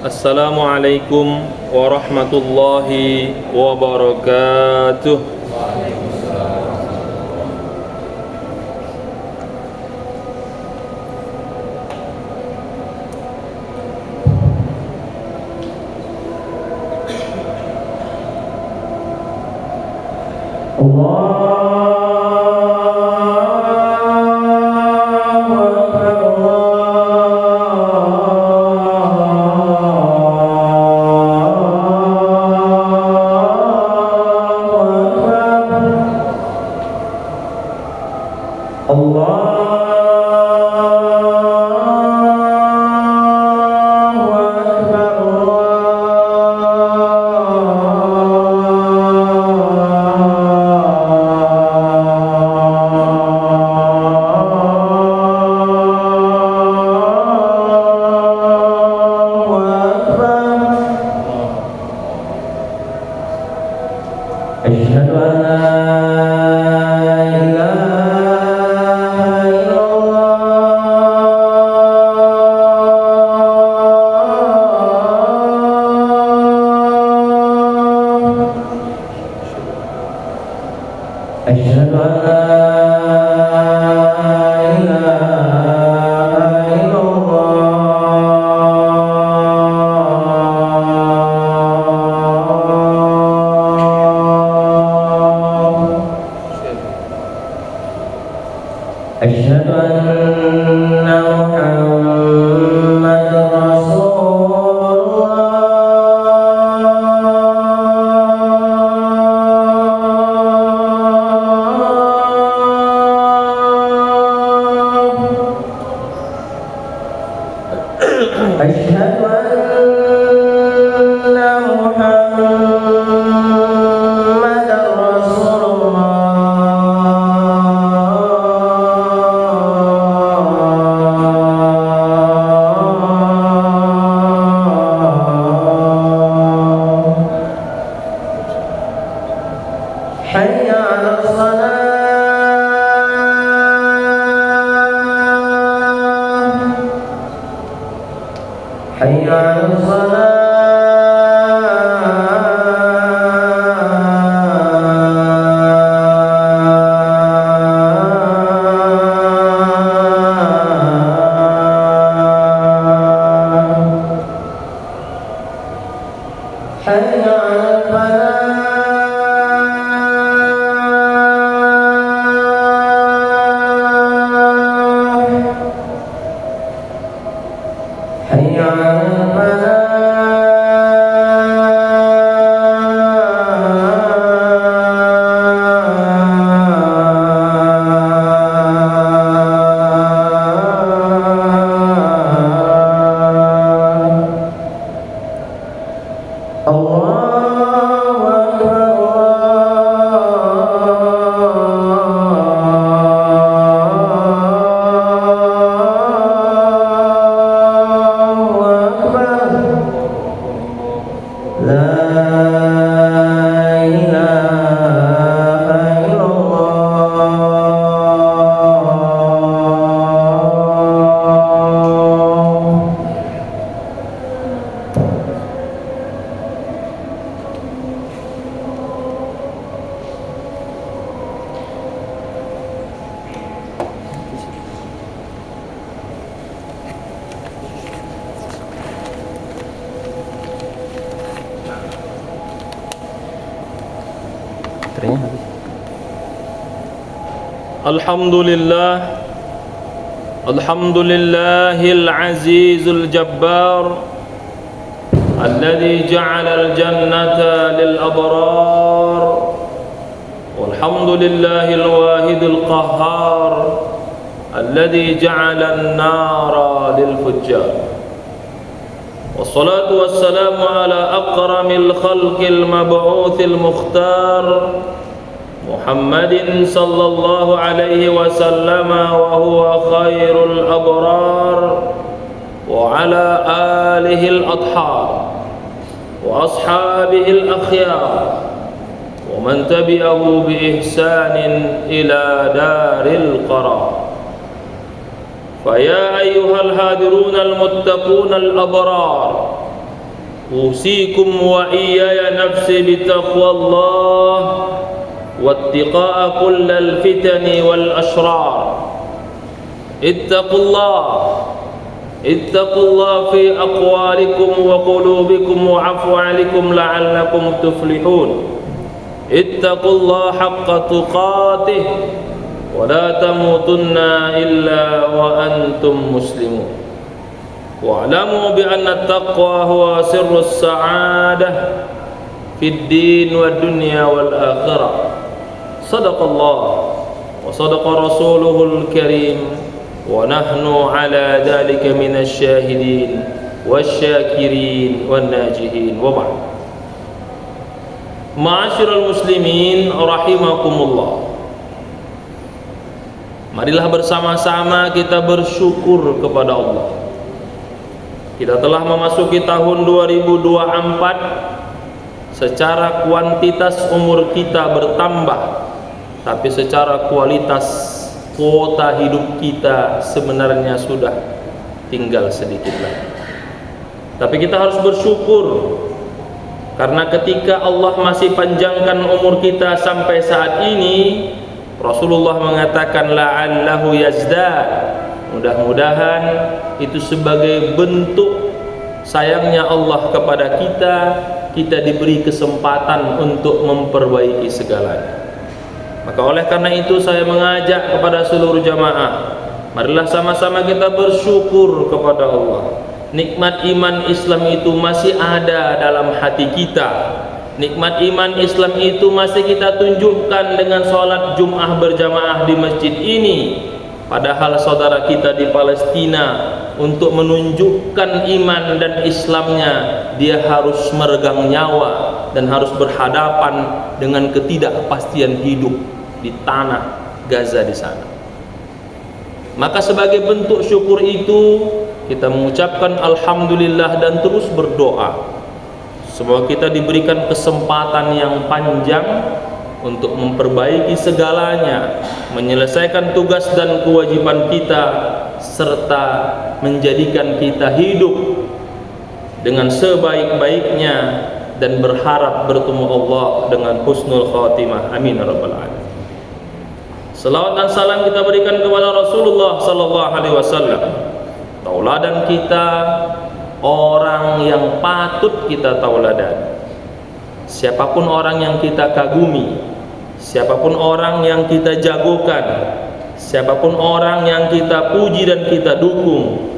Assalamualaikum warahmatullahi wabarakatuh. Alhamdulillahil azizul jabbar alladzi ja'ala al-jannata lil abrar walhamdulillahil wahidil qahhar alladzi ja'ala an-nara lil fujjar wassalatu wassalamu ala akramil khalqil mab'utsil mukhtar Muhammadin sallallahu alaihi wasallam wa huwa khairul abrar wa ala alihi al-adhar wa ashabihi al-akhyar wa man tabi'ahu bi ihsanin ila daril qarar. Fa ya ayyuhal hadirun al-muttaqun al-abrar أوصيكم وإياي نفسي بتقوى الله واتقاء كل الفتن والأشرار. اتقوا الله في أقوالكم وقلوبكم وأفعالكم لعلكم تفلحون. اتقوا الله حق تقاته ولا تموتن إلا وأنتم مسلمون. واعلموا بأن التقوى هو سر السعادة في الدين والدنيا والآخرة. صدق الله وصدق رسوله الكريم ونحن على ذلك من الشاهدين والشاكرين والناجحين وبعد. Ma'asyiral muslimin rahimakumullah. Marilah bersama-sama kita bersyukur kepada Allah. Kita telah memasuki tahun 2024. Secara kuantitas umur kita bertambah, tapi secara kualitas kuota hidup kita sebenarnya sudah tinggal sedikit lagi. Tapi kita harus bersyukur, karena ketika Allah masih panjangkan umur kita sampai saat ini, Rasulullah mengatakan la'allahu yazdad. Mudah-mudahan itu sebagai bentuk sayangnya Allah kepada kita, kita diberi kesempatan untuk memperbaiki segalanya. Maka oleh karena itu saya mengajak kepada seluruh jamaah, marilah sama-sama kita bersyukur kepada Allah. Nikmat iman Islam itu masih ada dalam hati kita. Nikmat iman Islam itu masih kita tunjukkan dengan sholat Jum'ah berjamaah di masjid ini. Padahal saudara kita di Palestina, untuk menunjukkan iman dan Islamnya, dia harus meregang nyawa dan harus berhadapan dengan ketidakpastian hidup di tanah Gaza di sana. Maka sebagai bentuk syukur itu, kita mengucapkan alhamdulillah dan terus berdoa semoga kita diberikan kesempatan yang panjang untuk memperbaiki segalanya, menyelesaikan tugas dan kewajiban kita, serta menjadikan kita hidup dengan sebaik-baiknya dan berharap bertemu Allah dengan husnul khatimah. Amin ya rabbal alamin. Salawat dan salam kita berikan kepada Rasulullah sallallahu alaihi wasallam, tauladan kita, orang yang patut kita tauladan. Siapapun orang yang kita kagumi, siapapun orang yang kita jagokan, siapapun orang yang kita puji dan kita dukung,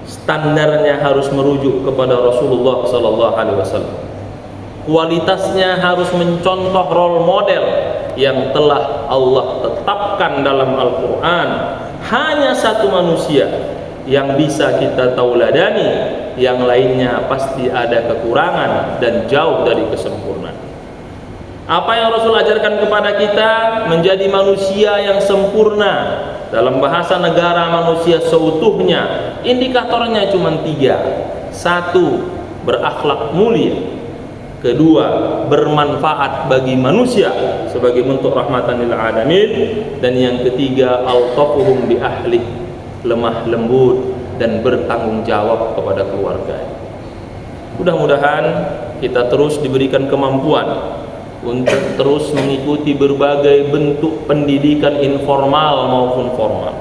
standarnya harus merujuk kepada Rasulullah sallallahu alaihi wasallam. Kualitasnya harus mencontoh role model yang telah Allah tetapkan dalam Al-Quran. Hanya satu manusia yang bisa kita tauladani, yang lainnya pasti ada kekurangan dan jauh dari kesempurnaan. Apa yang Rasul ajarkan kepada kita menjadi manusia yang sempurna. Dalam bahasa negara manusia seutuhnya, indikatornya cuma 3. 1. Berakhlak mulia. 2. Bermanfaat bagi manusia sebagai bentuk rahmatan lil alamin. Dan yang 3, altafuhum bi ahli, lemah lembut dan bertanggung jawab kepada keluarga. Mudah-mudahan kita terus diberikan kemampuan untuk terus mengikuti berbagai bentuk pendidikan informal maupun formal,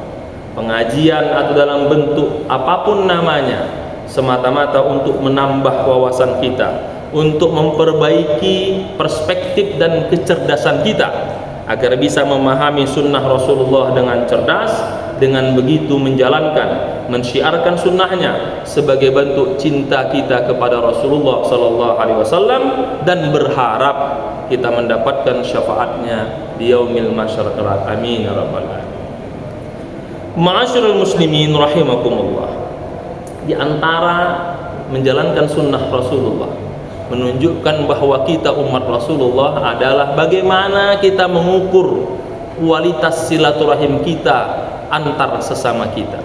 pengajian atau dalam bentuk apapun namanya, semata-mata untuk menambah wawasan kita, untuk memperbaiki perspektif dan kecerdasan kita, agar bisa memahami sunnah Rasulullah dengan cerdas, dengan begitu menjalankan, mensyiarkan sunnahnya sebagai bentuk cinta kita kepada Rasulullah sallallahu alaihi wasallam, dan berharap kita mendapatkan syafaatnya di yaumil mahsyar. Amin ya rabbal alamin. Ma'asyiral muslimin rahimakumullah. Di antara menjalankan sunnah Rasulullah, menunjukkan bahwa kita umat Rasulullah adalah bagaimana kita mengukur kualitas silaturahim kita antar sesama kita.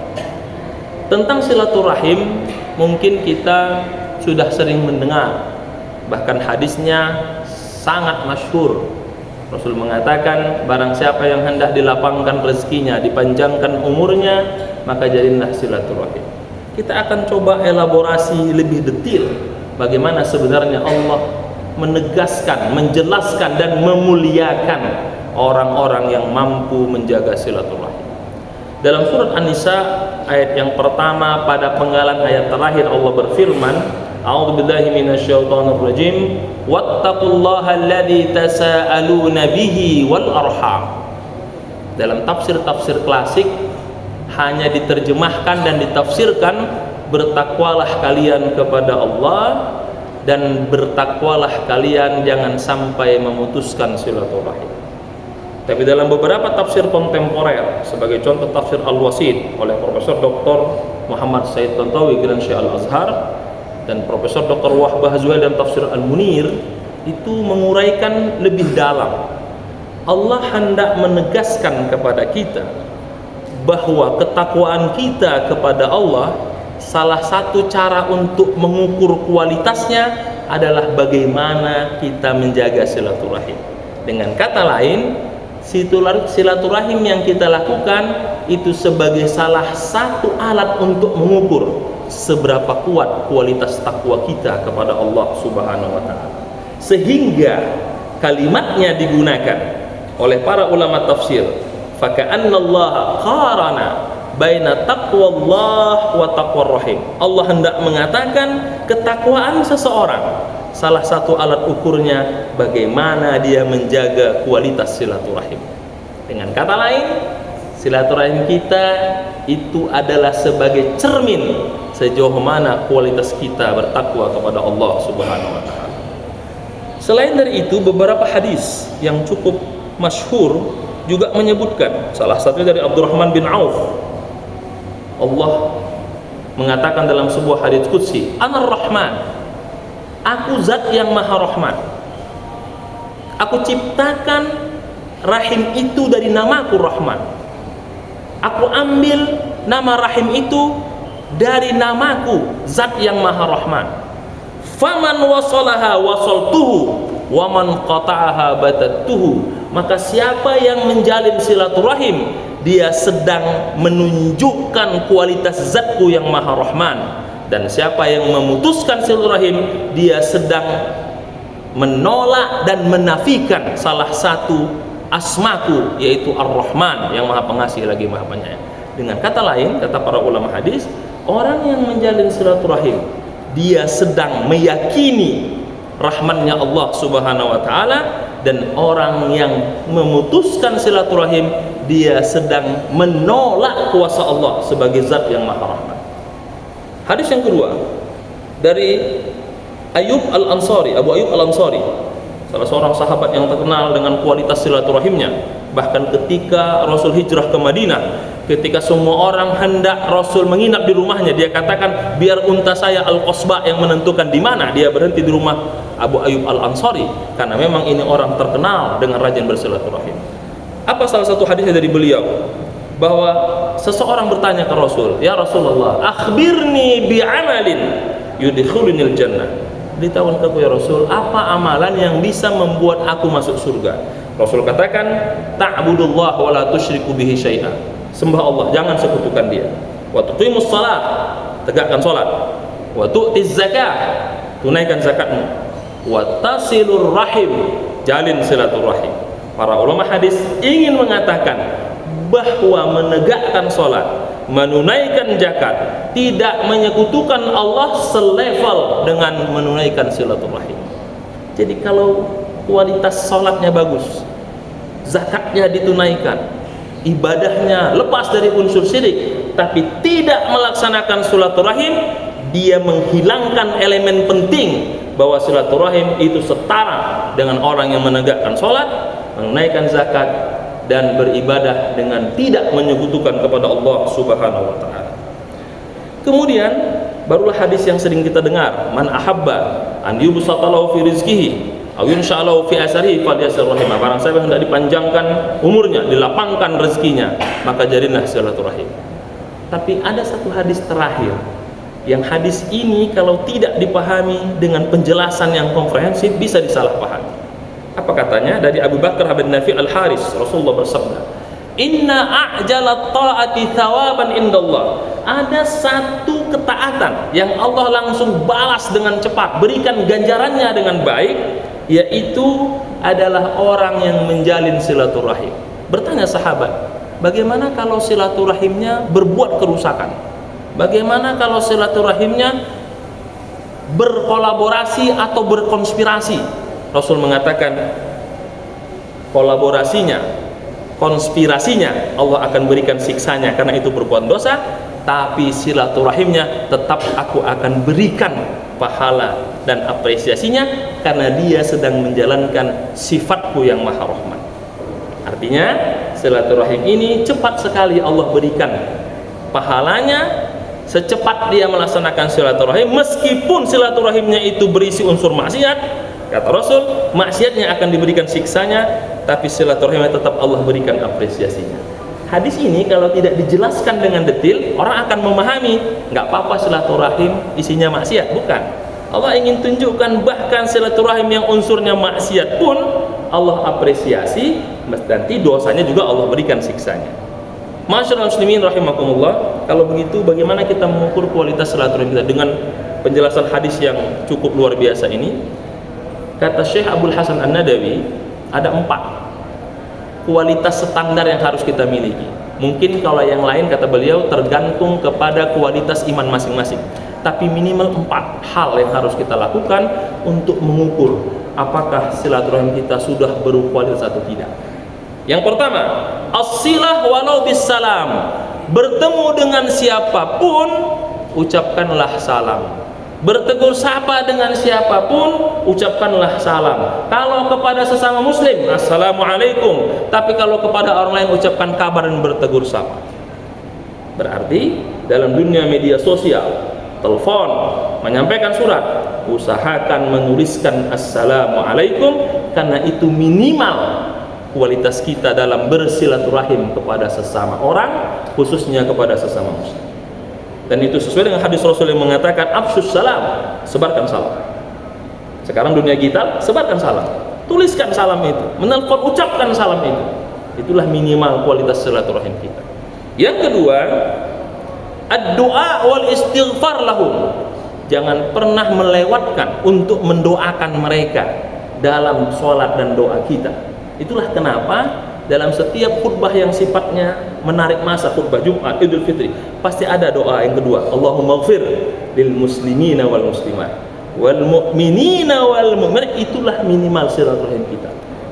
Tentang silaturahim mungkin kita sudah sering mendengar, bahkan hadisnya sangat masyhur. Rasul mengatakan, barang siapa yang hendak dilapangkan rezekinya, dipanjangkan umurnya, maka jadilah silaturahim. Kita akan coba elaborasi lebih detail bagaimana sebenarnya Allah menegaskan, menjelaskan dan memuliakan orang-orang yang mampu menjaga silaturahim. Dalam surat An-Nisa ayat yang pertama pada penggalan ayat terakhir Allah berfirman, A'udzubillahi minasyaitonir rajim, wattaqullaha alladzi tasaaluna bihi wal arham. Dalam tafsir-tafsir klasik hanya diterjemahkan dan ditafsirkan, bertakwalah kalian kepada Allah dan bertakwalah kalian jangan sampai memutuskan silaturahim. Tapi dalam beberapa tafsir kontemporer, sebagai contoh tafsir Al-Wasid oleh Profesor Dr. Muhammad Said Tantawi Grand Syekh Al-Azhar dan Profesor Dr. Wahbah Zuhail dan tafsir Al-Munir, itu menguraikan lebih dalam. Allah hendak menegaskan kepada kita bahwa ketakwaan kita kepada Allah, salah satu cara untuk mengukur kualitasnya adalah bagaimana kita menjaga silaturahim. Dengan kata lain, silaturahim yang kita lakukan itu sebagai salah satu alat untuk mengukur seberapa kuat kualitas takwa kita kepada Allah Subhanahu wa taala. Sehingga kalimatnya digunakan oleh para ulama tafsir, faka'annallaha qarana baina taqwallah wa taqwar rahim. Allah hendak mengatakan ketakwaan seseorang salah satu alat ukurnya bagaimana dia menjaga kualitas silaturahim. Dengan kata lain, silaturahim kita itu adalah sebagai cermin sejauh mana kualitas kita bertakwa kepada Allah Subhanahu wa taala. Selain dari itu, beberapa hadis yang cukup masyhur juga menyebutkan, salah satunya dari Abdurrahman bin Auf. Allah mengatakan dalam sebuah hadits qudsi, Anar Rahman, aku zat yang maha rahman. Aku ciptakan rahim itu dari namaku Rahman. Aku ambil nama rahim itu dari namaku zat yang maha rahman. Faman wasalaha wasaltuhu waman qata'aha batattuhu. Maka siapa yang menjalin silaturahim, dia sedang menunjukkan kualitas zatku yang maha rahman. Dan siapa yang memutuskan silaturahim, dia sedang menolak dan menafikan salah satu asmaku, yaitu Ar-Rahman, yang maha pengasih lagi maha penyayang. Dengan kata lain, kata para ulama hadis, orang yang menjalin silaturahim, dia sedang meyakini rahmannya Allah Subhanahu wa taala, dan orang yang memutuskan silaturahim, dia sedang menolak kuasa Allah sebagai zat yang maha rahman. Hadis yang kedua dari Ayyub Al-Ansari, Abu Ayyub Al-Ansari, salah seorang sahabat yang terkenal dengan kualitas silaturahimnya. Bahkan ketika Rasul hijrah ke Madinah, ketika semua orang hendak Rasul menginap di rumahnya, dia katakan, biar unta saya Al-Qasba yang menentukan di mana dia berhenti di rumah Abu Ayyub Al-Ansari, karena memang ini orang terkenal dengan rajin bersilaturahim. Apa salah satu hadisnya dari beliau? Bahwa seseorang bertanya ke Rasul, ya Rasulullah, akhbirni bi'amalin yudkhilunil jannah. Beritahukan kepada ya Rasul, apa amalan yang bisa membuat aku masuk surga? Rasul katakan, ta'budullah wa la tusyriku bihi syai'a. Sembah Allah, jangan sekutukan dia. Wa tuqimus shalah, tegakkan salat. Wa tu'tiz zakah, tunaikan zakatmu. Wa tasilur rahim, jalin silaturahim. Para ulama hadis ingin mengatakan bahwa menegakkan salat, menunaikan zakat tidak menyekutukan Allah selevel dengan menunaikan silaturahim. Jadi kalau kualitas salatnya bagus, zakatnya ditunaikan, ibadahnya lepas dari unsur syirik, tapi tidak melaksanakan silaturahim, dia menghilangkan elemen penting bahwa silaturahim itu setara dengan orang yang menegakkan salat, menunaikan zakat, dan beribadah dengan tidak menyekutukan kepada Allah Subhanahu wa taala. Kemudian barulah hadis yang sering kita dengar, man ahabba an yubsatalahu fi rizqihi aw yunsha'alahu fi asarihi falyasir rahimah. Barang siapa yang hendak dipanjangkan umurnya, dilapangkan rezekinya, maka jalinlah silaturahim. Tapi ada satu hadis terakhir, yang hadis ini kalau tidak dipahami dengan penjelasan yang komprehensif bisa disalahpahami. Apa katanya? Dari Abu Bakar bin Nafi Al-Haris, Rasulullah bersabda, inna a'jalat ta'ati thawaban indallah ada satu ketaatan yang Allah langsung balas dengan cepat, berikan ganjarannya dengan baik, yaitu adalah orang yang menjalin silaturahim. Bertanya sahabat, bagaimana kalau silaturahimnya berbuat kerusakan? Bagaimana kalau silaturahimnya berkolaborasi atau berkonspirasi? Rasul mengatakan, kolaborasinya, konspirasinya Allah akan berikan siksanya karena itu berbuat dosa, tapi silaturahimnya tetap aku akan berikan pahala dan apresiasinya karena dia sedang menjalankan sifatku yang maha rahman. Artinya silaturahim ini cepat sekali Allah berikan pahalanya secepat dia melaksanakan silaturahim, meskipun silaturahimnya itu berisi unsur maksiat. Kata Rasul, maksiatnya akan diberikan siksanya, tapi silaturahimnya tetap Allah berikan apresiasinya. Hadis ini kalau tidak dijelaskan dengan detail, orang akan memahami nggak apa-apa silaturahim isinya maksiat. Bukan. Allah ingin tunjukkan bahkan silaturahim yang unsurnya maksiat pun Allah apresiasi, nanti dosanya juga Allah berikan siksanya. Masyaallah muslimin rahimakumullah. Kalau begitu bagaimana kita mengukur kualitas silaturahim kita dengan penjelasan hadis yang cukup luar biasa ini? Kata Syekh Abdul Hasan An-Nadawi, ada 4 kualitas standar yang harus kita miliki. Mungkin kalau yang lain, kata beliau, tergantung kepada kualitas iman masing-masing. Tapi minimal 4 hal yang harus kita lakukan untuk mengukur apakah silaturahim kita sudah berkualitas atau tidak. Yang pertama, as-silah walau bis-salam. Bertemu dengan siapapun, ucapkanlah salam. Bertegur sapa dengan siapapun, ucapkanlah salam. Kalau kepada sesama muslim, assalamualaikum. Tapi kalau kepada orang lain, ucapkan kabar dan bertegur sapa. Berarti dalam dunia media sosial, telepon, menyampaikan surat, usahakan menuliskan assalamualaikum, karena itu minimal kualitas kita dalam bersilaturahim kepada sesama orang, khususnya kepada sesama muslim. Dan itu sesuai dengan hadis Rasul yang mengatakan afsus salam, sebarkan salam. Sekarang dunia digital, sebarkan salam, tuliskan salam itu, menelpon, ucapkan salam itu. Itulah minimal kualitas silaturahim kita. Yang kedua, ad-du'a wal istighfar lahum. Jangan pernah melewatkan untuk mendoakan mereka dalam sholat dan doa kita. Itulah kenapa dalam setiap khutbah yang sifatnya menarik masa, khutbah Jumat, Idul Fitri, pasti ada doa yang kedua, Allahumma ighfir lil muslimina wal muslimat wal mu'minina wal mu'minat. Itulah minimal silaturahim kita.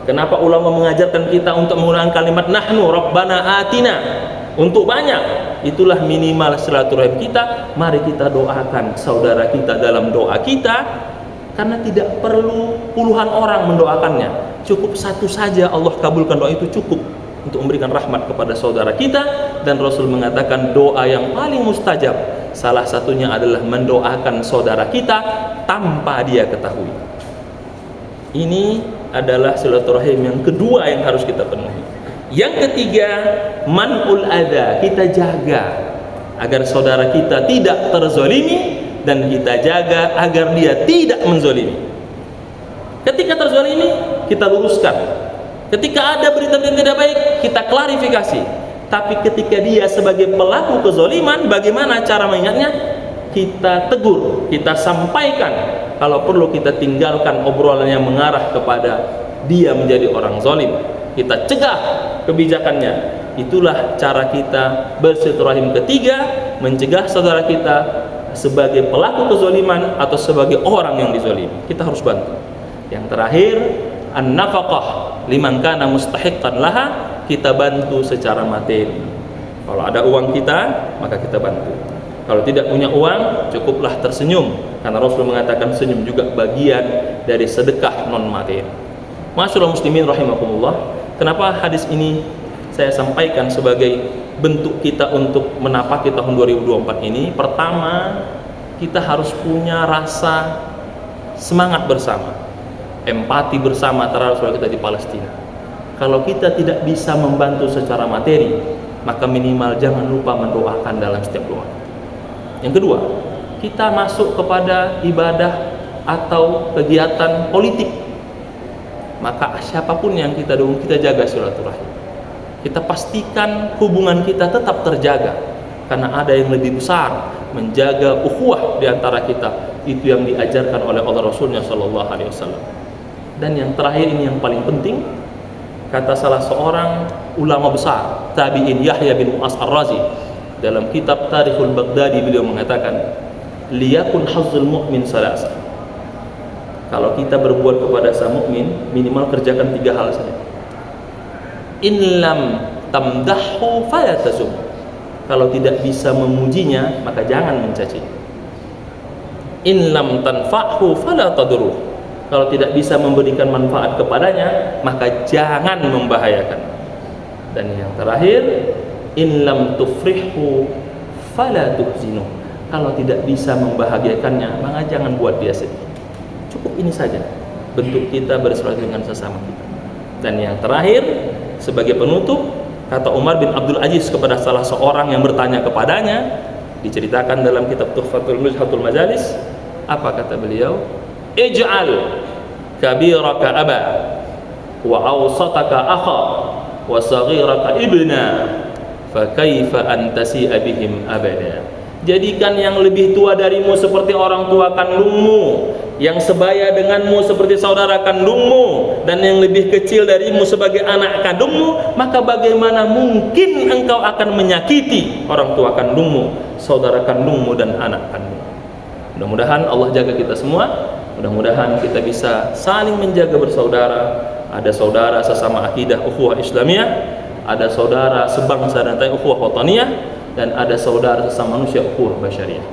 Kenapa ulama mengajarkan kita untuk menggunakan kalimat nahnu rabbana atina untuk banyak? Itulah minimal silaturahim kita. Mari kita doakan saudara kita dalam doa kita, karena tidak perlu puluhan orang mendoakannya, cukup satu saja Allah kabulkan doa itu cukup untuk memberikan rahmat kepada saudara kita. Dan Rasul mengatakan doa yang paling mustajab salah satunya adalah mendoakan saudara kita tanpa dia ketahui. Ini adalah silaturahim yang kedua yang harus kita penuhi. Yang ketiga, man'ul adha, kita jaga agar saudara kita tidak terzalimi, dan kita jaga agar dia tidak menzalimi. Ketika terzalimi, kita luruskan. Ketika ada berita-berita tidak baik, kita klarifikasi. Tapi ketika dia sebagai pelaku kezaliman, bagaimana cara mengingatnya? Kita tegur, kita sampaikan. Kalau perlu kita tinggalkan obrolan yang mengarah kepada dia menjadi orang zalim. Kita cegah kebijakannya. Itulah cara kita bersilaturahim ketiga, mencegah saudara kita sebagai pelaku kezaliman atau sebagai orang yang dizalimi. Kita harus bantu. Yang terakhir, an-nafaqah liman kana mustahiqqan laha, kita bantu secara materi. Kalau ada uang kita, maka kita bantu. Kalau tidak punya uang, cukuplah tersenyum, karena Rasul mengatakan senyum juga bagian dari sedekah non materi. Masyaallah muslimin rahimakumullah. Kenapa hadis ini saya sampaikan sebagai bentuk kita untuk menapaki tahun 2024 ini? Pertama, kita harus punya rasa semangat bersama, empati bersama terhadap saudara kita di Palestina. Kalau kita tidak bisa membantu secara materi, maka minimal jangan lupa mendoakan dalam setiap doa. Yang kedua, kita masuk kepada ibadah atau kegiatan politik, maka siapapun yang kita dukung, kita jaga silaturahim. Kita pastikan hubungan kita tetap terjaga. karena ada yang lebih besar, menjaga ukhuwah di antara kita. Itu yang diajarkan oleh Allah Rasulnya sallallahu alaihi wasallam. Dan yang terakhir ini yang paling penting, kata salah seorang ulama besar tabi'in Yahya bin Mu'az Ar-Razi dalam kitab Tarikhul Baghdadi, beliau mengatakan, liyakun hazzul mu'min salasa. Kalau kita berbuat kepada sang mukmin, minimal kerjakan 3 hal saja. In lam tamdahu fala tasum. Kalau tidak bisa memujinya, maka jangan mencaci. In lam tanfa'hu fala tadurruh. Kalau tidak bisa memberikan manfaat kepadanya, maka jangan membahayakan. Dan yang terakhir, in lam tufrihhu fala tuhzinu. Kalau tidak bisa membahagiakannya, maka jangan buat dia sedih. Cukup ini saja bentuk kita bersilaturahmi dengan sesama kita. Dan yang terakhir, sebagai penutup, kata Umar bin Abdul Aziz kepada salah seorang yang bertanya kepadanya, diceritakan dalam kitab Tuhfatul Muzhatul Majalis, apa kata beliau? Ij'al kabiraka aba wa awsataka akha wa saghiraka ibna fa kaifa antasi'a bihim abada. Jadikan yang lebih tua darimu seperti orang tua kandungmu, yang sebaya denganmu seperti saudara kandungmu, dan yang lebih kecil darimu sebagai anak kandungmu, maka bagaimana mungkin engkau akan menyakiti orang tua kandungmu, saudara kandungmu, dan anak kandungmu. Mudah-mudahan Allah jaga kita semua. Mudah-mudahan kita bisa saling menjaga bersaudara. Ada saudara sesama akidah ukhuwah Islamiyah, ada saudara sebangsa dan ukhuwah wataniyah, dan ada saudara sesama manusia ukhuwah basyariyah.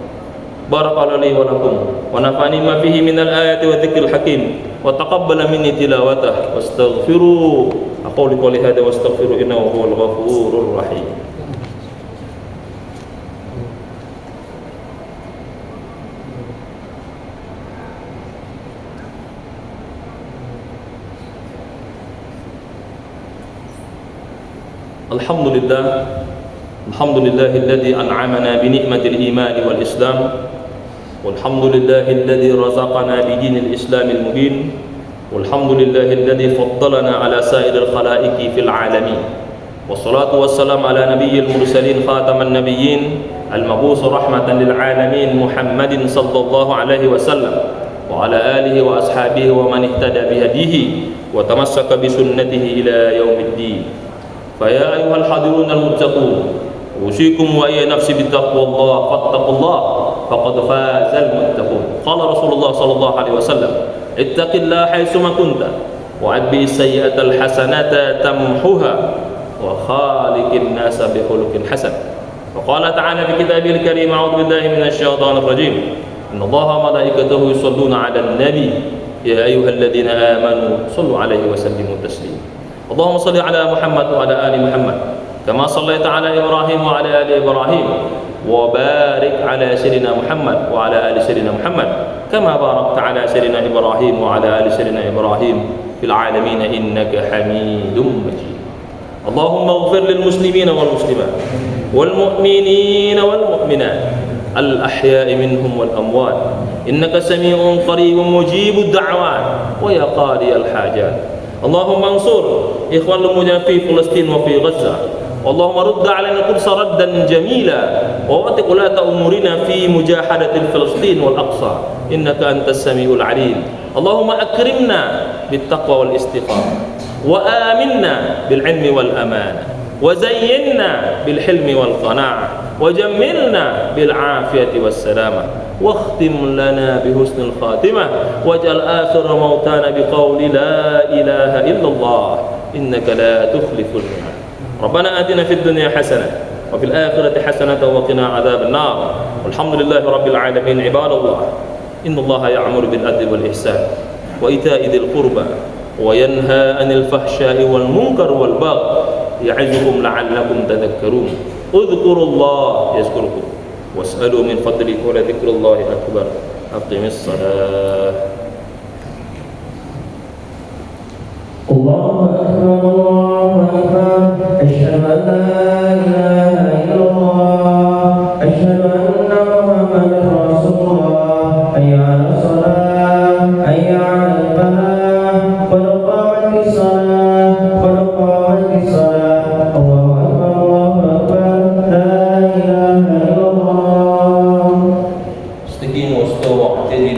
Barakallahu li wa lakum wa nafa'ani ma fihi minal ayati wa dzikril hakim wa taqabbala minni tilawatah wastaghfiru aqulu qouli hadza wastaghfiru innahu huwal ghafurur rahim. Alhamdulillah, alhamdulillahilladzi an'amana bi ni'matil iman wal islam, walhamdulillahilladzi razaqana bi dinil islamil mubin, walhamdulillahilladzi faddalana ala sa'iril khalaiqi fil alamin. Wassalatu wassalamu ala nabiyyil mursalin khataman nabiyyin al-mab'uts rahmatan lil alamin Muhammadin sallallahu alaihi wasallam wa ala alihi wa ashabihi wa man ihtada bi hadihi wa tamassaka bi sunnatihi ila yaumiddin. فيا أيها الحاضرون المتقون أوصيكم وإيا نفسي بتقوى الله فاتقوا الله فقد فاز المتقون. قال رسول الله صلى الله عليه وسلم اتق الله حيثما كنت وأتبع السيئة الحسنة تمحها وخالق الناس بخلق حسن. وقال تعالى في كتابه الكريم أعوذ بالله من الشيطان الرجيم إن الله وملائكته يصلون على النبي يا أيها الذين آمنوا صلوا عليه وسلموا تسليما. اللهم صل على محمد وعلى آل محمد كما صليت على إبراهيم وعلى آل إبراهيم وبارك على سيدنا محمد وعلى آل سيدنا محمد كما باركت على سيدنا إبراهيم وعلى آل سيدنا إبراهيم في العالمين إنك حميد مجيد. اللهم اغفر للمسلمين والمسلمات والمؤمنين والمؤمنات الأحياء منهم والأموات إنك سميع قريب مجيب الدعوات ويا قاضي الحاجات. اللهم انصر إخوان المجاهدين في فلسطين وفي غزة. اللهم رد علينا القدس ردا جميلا ووثق ولاة أمورنا في مجاهدة فلسطين والأقصى إنك أنت السميع العليم. اللهم أكرمنا بالتقوى والاستقامة وآمنا بالعلم والأمانة وزينا بالحلم والقناعة وجملنا بالعافية والسلامة واختم لنا بحسن الخاتمة واجعل آخر موتانا بقول لا إله إلا الله إنك لا تخلف الميعاد. ربنا آتنا في الدنيا حسنة وفي الآخرة حسنة وقنا عذاب النار. والحمد لله رب العالمين. عباد الله إن الله يأمر بالعدل والإحسان وإيتاء ذي القربى وينهى عن الفحشاء والمنكر والبغي يعظكم لعلكم تذكرون. اذكروا الله يذكركم واسألوا من فضله ولذكر الله أكبر. أقم الصلاة. الله أكبر الله أكبر أشهد أن لا إله إلا الله أشهد أن محمدا رسول الله حي على الصلاة حي على الفلاح قد قامت الصلاة قد قامت الصلاة الله أكبر لا إله اهدنا الصراط